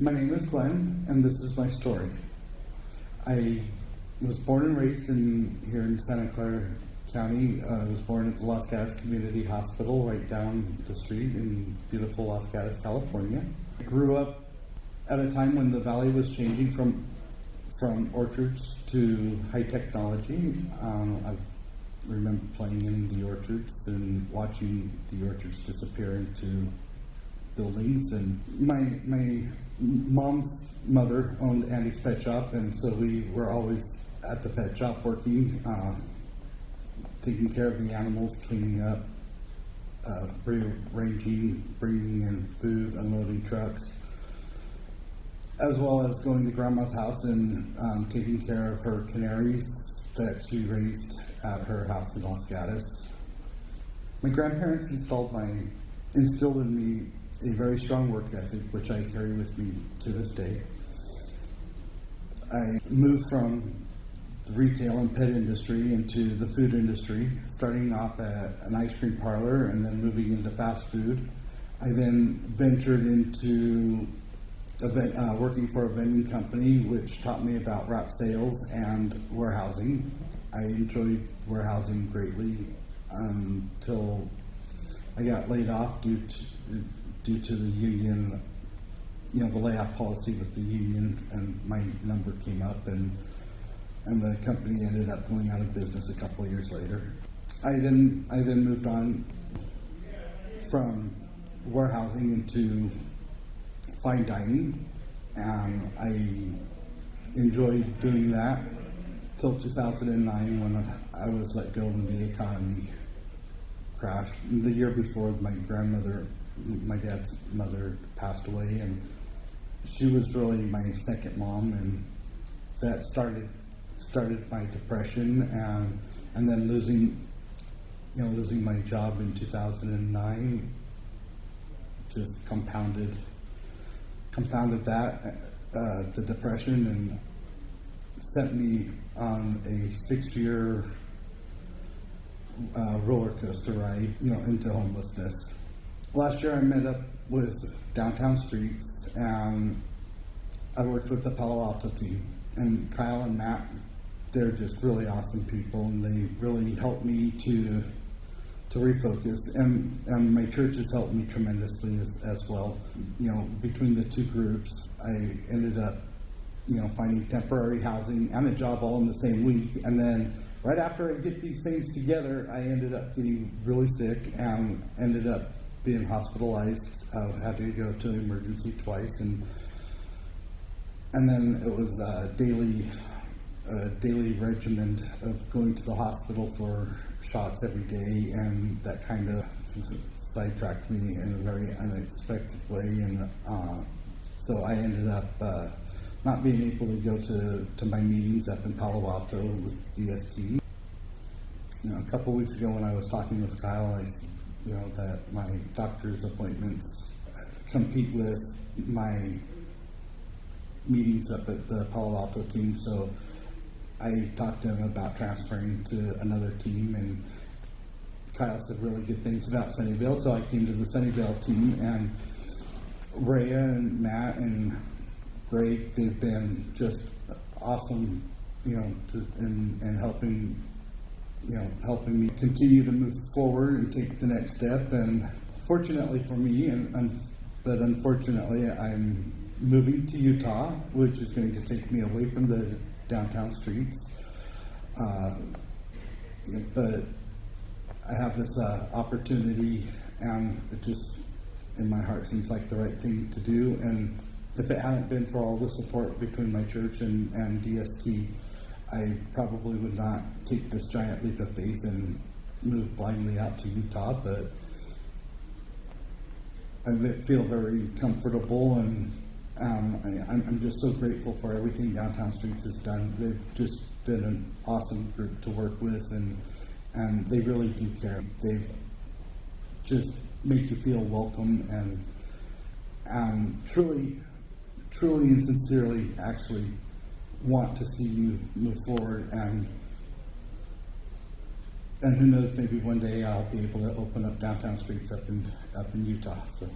My name is Glen, and this is my story. I was born and raised here in Santa Clara County. I was born at the Los Gatos Community Hospital right down the street in beautiful Los Gatos, California. I grew up at a time when the valley was changing from orchards to high technology. I remember playing in the orchards and watching the orchards disappear into buildings. And my mom's mother owned Andy's Pet Shop, and so we were always at the pet shop working, taking care of the animals, cleaning up, rearranging, bringing in food, unloading trucks, as well as going to Grandma's house and taking care of her canaries that she raised at her house in Los Gatos. My grandparents instilled in me a very strong work ethic, which I carry with me to this day. I moved from the retail and pet industry into the food industry, starting off at an ice cream parlor and then moving into fast food. I then ventured into working for a vending company, which taught me about route sales and warehousing. I enjoyed warehousing greatly until I got laid off due to the union, the layoff policy with the union, and my number came up, and the company ended up going out of business a couple of years later. I then moved on from warehousing into fine dining, and I enjoyed doing that till 2009 when I was let go when the economy crashed. The year before, my dad's mother passed away, and she was really my second mom, and that started my depression, and then losing my job in 2009 just compounded that the depression, and sent me on a 6-year roller coaster ride, into homelessness. Last year I met up with Downtown Streets, and I worked with the Palo Alto team. And Kyle and Matt, they're just really awesome people, and they really helped me to refocus. And my church has helped me tremendously as well. Between the two groups, I ended up, finding temporary housing and a job all in the same week. And then right after I get these things together, I ended up getting really sick and ended up being hospitalized. I had to go to emergency twice, and then it was a daily regimen of going to the hospital for shots every day, and that kind of sidetracked me in a very unexpected way, and so I ended up not being able to go to my meetings up in Palo Alto with DST. A couple weeks ago when I was talking with Kyle, I said, that my doctor's appointments compete with my meetings up at the Palo Alto team, so I talked to him about transferring to another team, and Kyle said really good things about Sunnyvale, so I came to the Sunnyvale team, and Rhea and Matt and Greg, they've been just awesome, and helping me continue to move forward and take the next step. And fortunately for me, but unfortunately, I'm moving to Utah, which is going to take me away from the downtown streets. But I have this opportunity, and it just, in my heart, seems like the right thing to do. And if it hadn't been for all the support between my church and DST, I probably would not take this giant leap of faith and move blindly out to Utah. But I feel very comfortable, and I'm just so grateful for everything Downtown Streets has done. They've just been an awesome group to work with, and they really do care. They just make you feel welcome, and truly and sincerely actually want to see you move forward, and who knows, maybe one day I'll be able to open up Downtown Streets up in Utah. So.